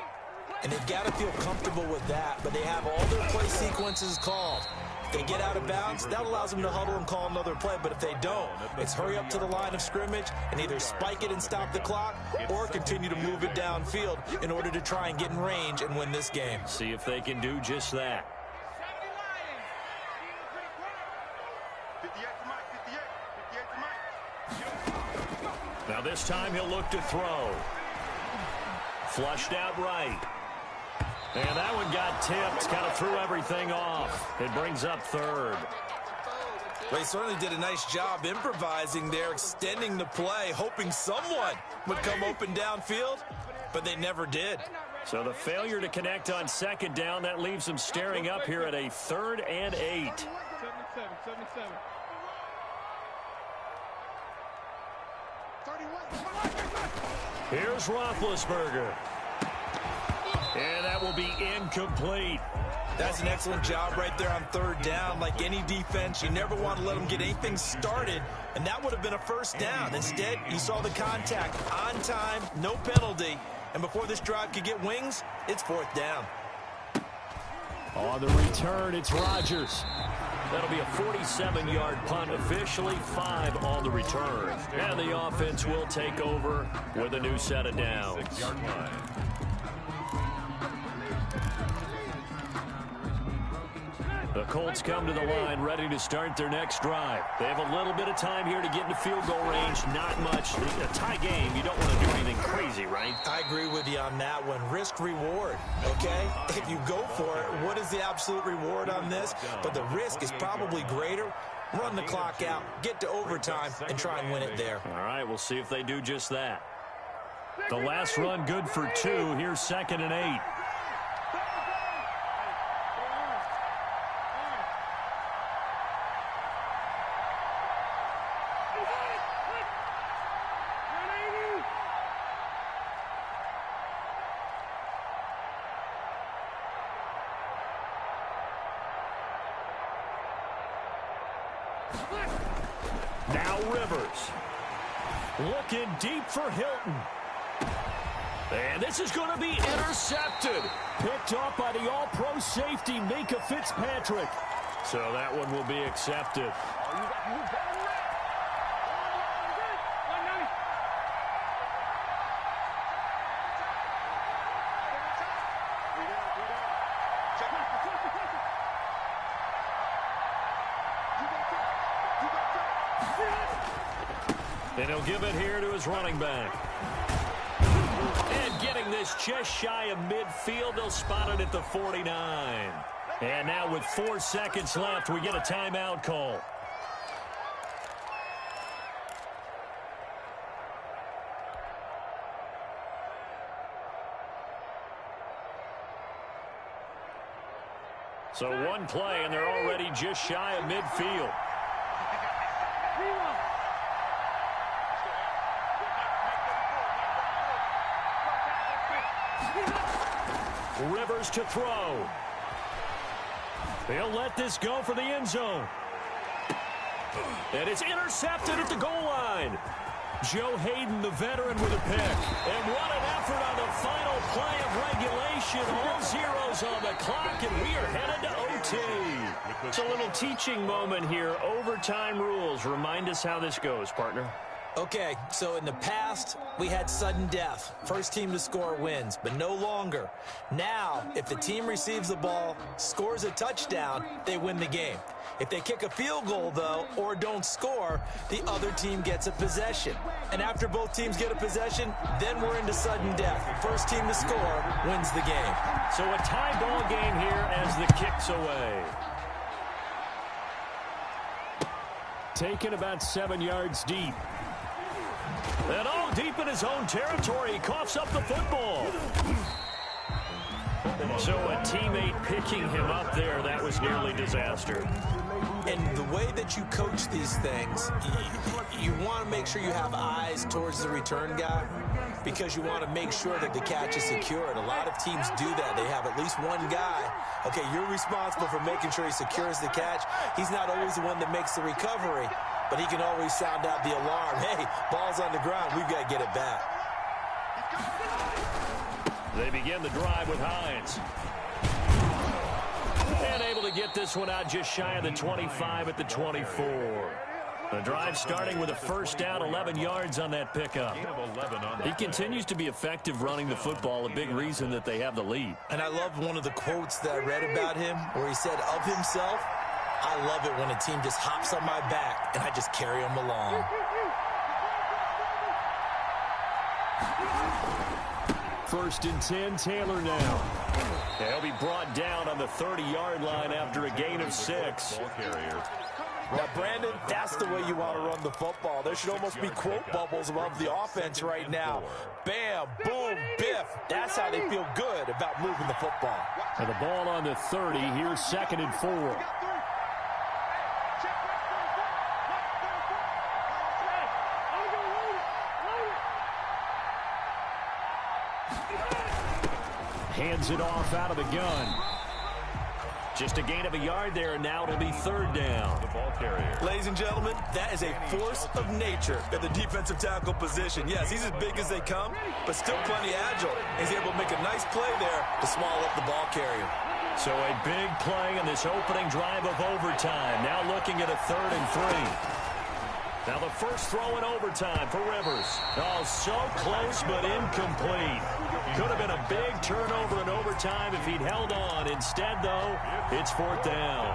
And they've got to feel comfortable with that, but they have all their play sequences called. If they get out of bounds, that allows them to huddle and call another play, but if they don't, it's hurry up to the line of scrimmage and either spike it and stop the clock or continue to move it downfield in order to try and get in range and win this game. See if they can do just that. 58 to Mike, 58 to Mike. Now this time he'll look to throw. Flushed out right. And that one got tipped, kind of threw everything off. It brings up third. They certainly did a nice job improvising there, extending the play, hoping someone would come open downfield, but they never did. So the failure to connect on second down, that leaves them staring up here at a 3rd and 8. 77. Here's Roethlisberger. And that will be incomplete. That's an excellent job right there on 3rd down. Like any defense, you never want to let them get anything started, and that would have been a 1st down. Instead, you saw the contact on time, no penalty, and before this drive could get wings, it's 4th down. On the return, it's Rodgers. That'll be a 47-yard punt, officially 5 on the return. And the offense will take over with a new set of downs. 6-yard line. The Colts come to the line ready to start their next drive. They have a little bit of time here to get into field goal range. Not much. A tie game, you don't want to do anything crazy, right? I agree with you on that one. Risk-reward, okay? If you go for it, what is the absolute reward on this? But the risk is probably greater. Run the clock out, get to overtime, and try and win it there. All right, we'll see if they do just that. The last run good for 2. Here's 2nd and 8. Now Rivers. Looking deep for Hilton. And this is going to be intercepted. Picked off by the all-pro safety, Minka Fitzpatrick. So that one will be accepted. And he'll give it here to his running back. And getting this just shy of midfield, they'll spot it at the 49. And now with 4 seconds left, we get a timeout call. So one play, and they're already just shy of midfield. Rivers to throw. He'll let this go for the end zone. And it's intercepted at the goal line. Joe Hayden, the veteran, with a pick. And what an effort on the final play of regulation. All zeros on the clock, and we are headed to OT. It's a little teaching moment here. Overtime rules. Remind us how this goes, partner. Okay, so in the past, we had sudden death. First team to score wins, but no longer. Now, if the team receives the ball, scores a touchdown, they win the game. If they kick a field goal, though, or don't score, the other team gets a possession. And after both teams get a possession, then we're into sudden death. First team to score wins the game. So a tie ball game here as the kick's away. Taken about 7 yards deep. And all deep in his own territory, he coughs up the football. So a teammate picking him up there, that was nearly disaster. And the way that you coach these things, you want to make sure you have eyes towards the return guy, because you want to make sure that the catch is secured. A lot of teams do that. They have at least one guy. Okay, you're responsible for making sure he secures the catch. He's not always the one that makes the recovery, but he can always sound out the alarm. Hey, ball's on the ground. We've got to get it back. They begin the drive with Hines. And able to get this one out just shy of the 25 at the 24. The drive starting with a first down, 11 yards on that pickup. He continues to be effective running the football, a big reason that they have the lead. And I love one of the quotes that I read about him where he said of himself, I love it when a team just hops on my back and I just carry them along. First and 10, Taylor now. He'll be brought down on the 30-yard line after a gain of 6. Now, Brandon, that's the way you want to run the football. There should almost be quote bubbles above the offense right now. Bam, boom, biff. That's how they feel good about moving the football. And the ball on the 30. Here's 2nd and 4. Hands it off out of the gun. Just a gain of a yard there, and now it'll be 3rd down. The ball carrier. Ladies and gentlemen, that is a force of nature at the defensive tackle position. Yes, he's as big as they come, but still plenty agile. He's able to make a nice play there to swallow up the ball carrier. So a big play in this opening drive of overtime. Now looking at a 3rd and 3. Now the first throw in overtime for Rivers. Oh, so close but incomplete. Could have been a big turnover in overtime if he'd held on. Instead, though, it's 4th down.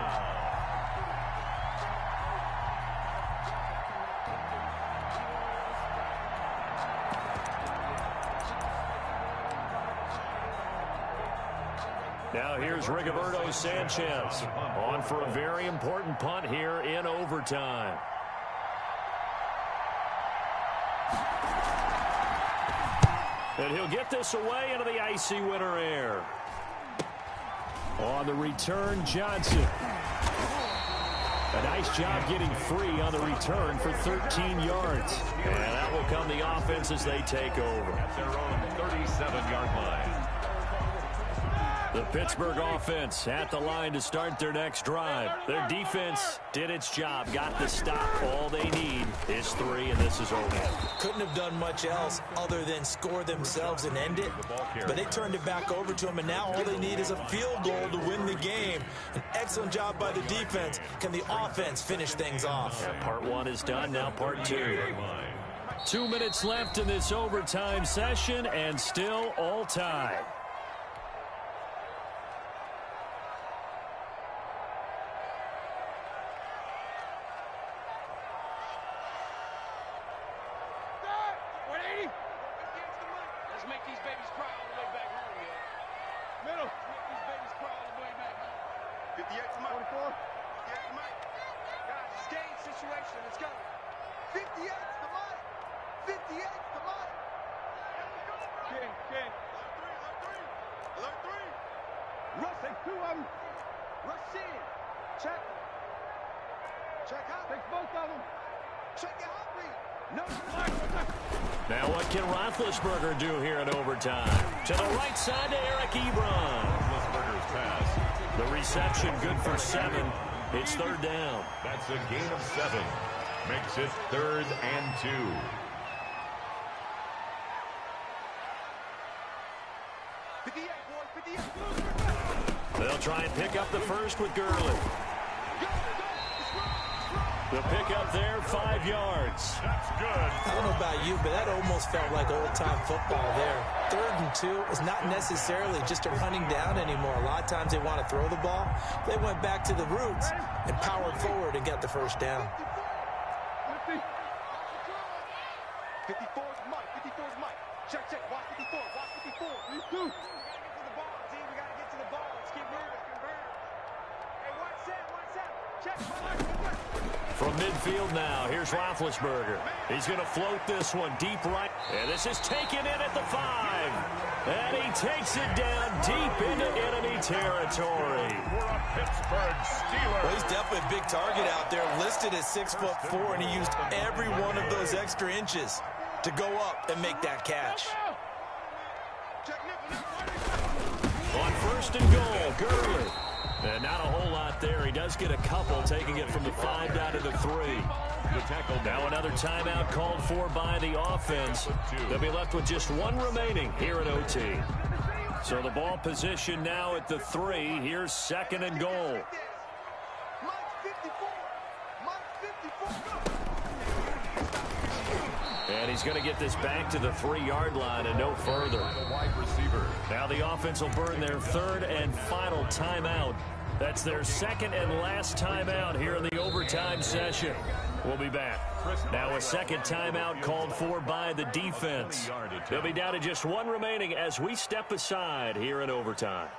Now here's Rigoberto Sanchez on for a very important punt here in overtime. And he'll get this away into the icy winter air. On the return, Johnson. A nice job getting free on the return for 13 yards. And that will come the offense as they take over. At their own 37-yard line. The Pittsburgh offense at the line to start their next drive. Their defense did its job, got the stop. All they need is 3, and this is over. Couldn't have done much else other than score themselves and end it. But they turned it back over to them, and now all they need is a field goal to win the game. An excellent job by the defense. Can the offense finish things off? Yeah, part 1 is done, now part 2. 2 minutes left in this overtime session, and still all tied. Now what can Roethlisberger do here in overtime? To the right side to Eric Ebron. Roethlisberger's pass. The reception good for 7. It's 3rd down. That's a gain of 7. Makes it 3rd and 2. They'll try and pick up the first with Gurley. The pickup there, 5 yards. That's good. I don't know about you, but that almost felt like old-time football there. 3rd and 2 is not necessarily just a running down anymore. A lot of times they want to throw the ball. They went back to the roots and powered forward and got the first down. 54 is Mike. 54 is Mike. Check, check. Watch 54. Watch 54. Me too. We got to get to the ball, team. We got to get to the ball. Let's keep moving. Convert. Hey, watch that. Watch that. Check. From midfield now, here's Roethlisberger. He's going to float this one deep right. And this is taken in at the 5. And he takes it down deep into enemy territory. For a Pittsburgh Steelers. Well, he's definitely a big target out there, listed as 6'4", and he used every one of those extra inches to go up and make that catch. On first and goal, Gurley. And not a whole lot there. He does get a couple, taking it from the 5 down to the 3. The tackle. Now another timeout called for by the offense. They'll be left with just 1 remaining here at OT. So the ball position now at the 3. Here's second and goal. And he's going to get this back to the 3-yard line and no further. The wide receiver. Now the offense will burn their 3rd and final timeout. That's their 2nd and last timeout here in the overtime session. We'll be back. Now a 2nd timeout called for by the defense. They'll be down to just 1 remaining as we step aside here in overtime.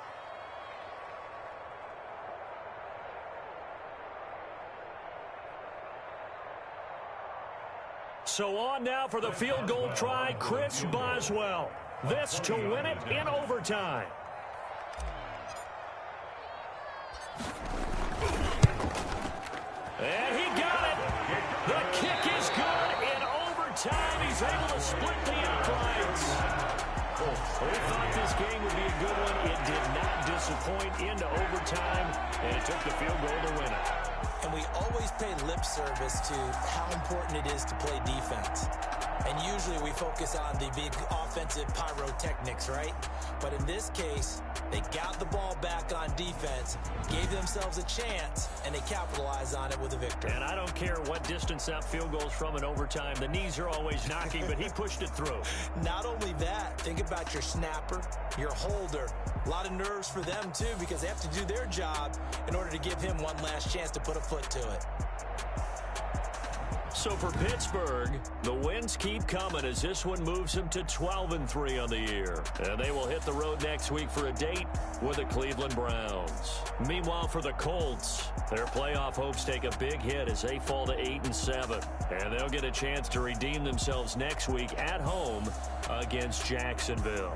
So on now for the field goal try, Chris Boswell. This to win it in overtime. And he got it. The kick is good in overtime. He's able to split the uprights. We thought this game would be a good one. It did not disappoint into overtime, and it took the field goal to win it. And we always pay lip service to how important it is to play defense. And usually we focus on the big offensive pyrotechnics, right? But in this case, they got the ball back on defense, gave themselves a chance, and they capitalized on it with a victory. And I don't care what distance that field goal's from in overtime. The knees are always knocking, but he pushed it through. Not only that, think about your snapper, your holder. A lot of nerves for them, too, because they have to do their job in order to give him one last chance to put a foot to it. So for Pittsburgh, the wins keep coming as this one moves them to 12-3 on the year. And they will hit the road next week for a date with the Cleveland Browns. Meanwhile, for the Colts, their playoff hopes take a big hit as they fall to 8-7. And they'll get a chance to redeem themselves next week at home against Jacksonville.